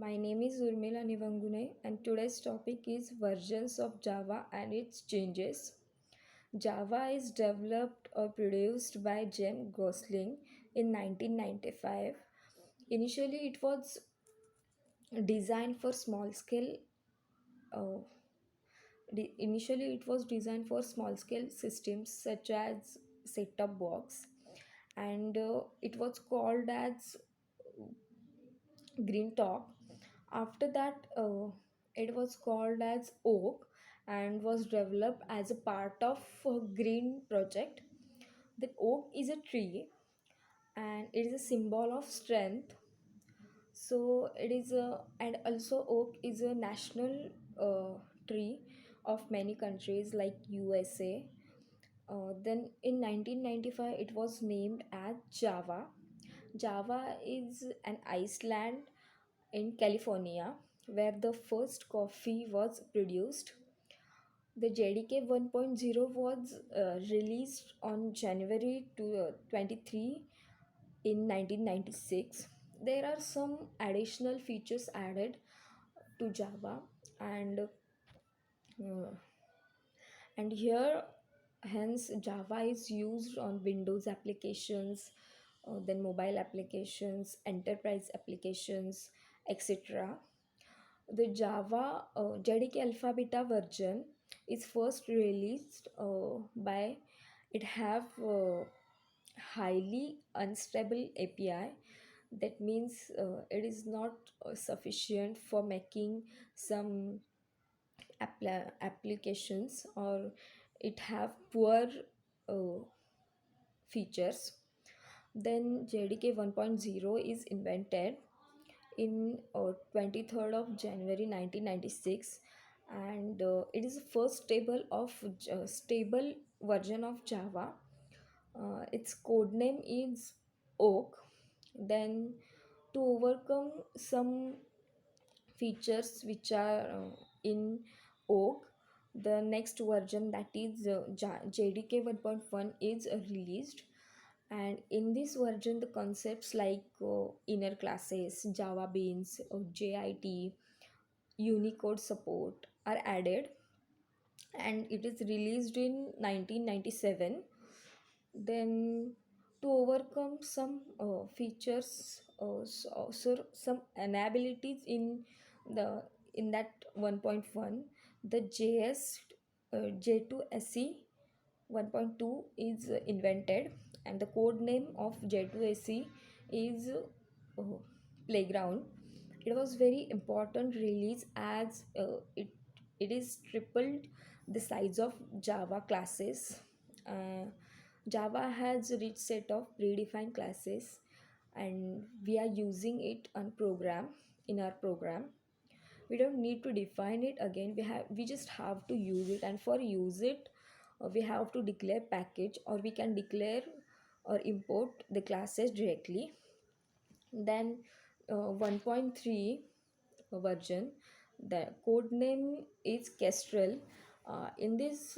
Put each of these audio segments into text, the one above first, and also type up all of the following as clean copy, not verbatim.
My name is Urmila Nivangune and today's topic is versions of Java and its changes. Java is developed or produced by Jem Gosling in 1995. Initially, it was designed for small scale. Uh, Initially, it was designed for small scale systems such as set-top box, and it was called as Green Talk. After that, it was called as Oak and was developed as a part of Green Project. The oak is a tree and it is a symbol of strength. So it is a and also oak is a national tree of many countries like USA. Then in 1995, it was named as Java. Java is an Iceland in California, where the first coffee was produced. The JDK 1.0 was released on January 23 in 1996. There are some additional features added to Java, and uh, here hence Java is used on Windows applications, then mobile applications, enterprise applications, etc. The Java JDK Alpha Beta version is first released by it have highly unstable API. That means it is not sufficient for making some applications, or it have poor uh, features. Then JDK 1.0 is invented in 23rd of January 1996, and it is the first stable version of Java. Its code name is Oak. Then to overcome some features which are in Oak, the next version, that is JDK 1.1, is released. And in this version, the concepts like inner classes, Java beans, JIT, Unicode support are added, and it is released in 1997. Then to overcome some features, some inabilities in the in that 1.1, the J2SE 1.2 is invented, and the code name of J2SE is Playground. It was very important release as it is tripled the size of Java classes. Uh, Java has a rich set of predefined classes, and we are using it on program in our program. We don't need to define it again. We just have to use it, and for use it, we have to declare package, or we can declare or import the classes directly. Then 1.3 version, the code name is Kestrel. In this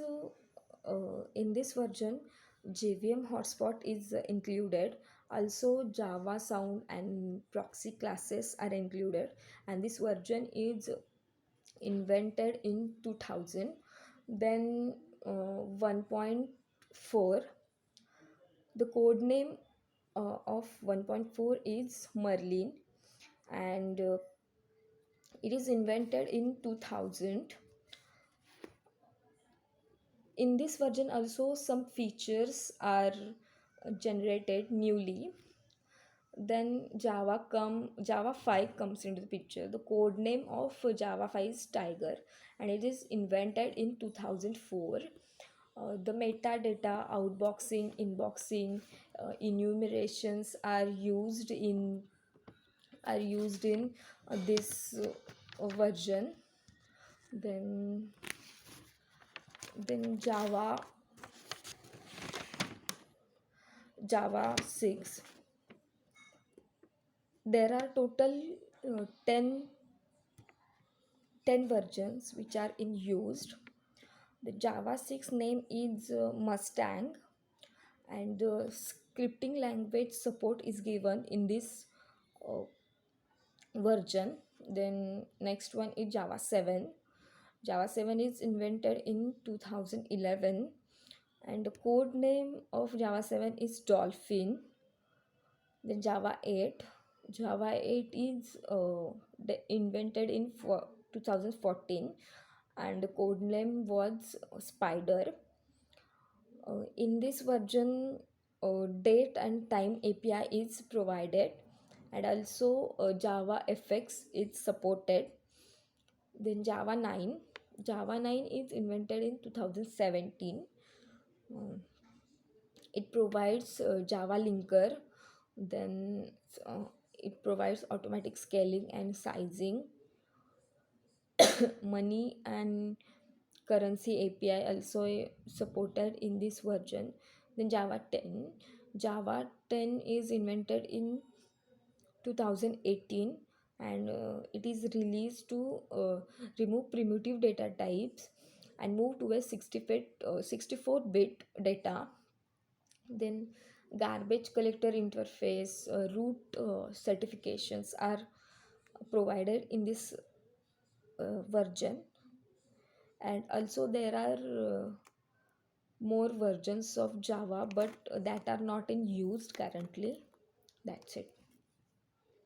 version, JVM hotspot is included. Also, Java sound and proxy classes are included, and this version is invented in 2000. Then 1.4, the code name of 1.4 is Merlin, and it is invented in 2000. In this version also some features are generated newly. Then Java 5 comes into the picture. The code name of Java 5 is Tiger, and it is invented in 2004. The metadata, outboxing, inboxing, enumerations are used in this version. Then Java 6. There are total 10 versions which are in used. The Java 6 name is Mustang, and scripting language support is given in this uh, version. Then next one is Java 7. Java 7 is invented in 2011, and the code name of Java 7 is Dolphin. Then Java 8. Java 8 is invented in 2014, and the code name was Spider. In this version, date and time API is provided, and also Java FX is supported. Then Java 9. Java 9 is invented in 2017. Uh, it provides Java linker. Then uh, it provides automatic scaling and sizing. Money and currency API also supported in this version. Then Java 10. Java 10 is invented in 2018, and it is released to remove primitive data types and move to a 64-bit data. Then garbage collector interface, root certifications are provided in this version, and also there are more versions of Java, but that are not in use currently. That's it.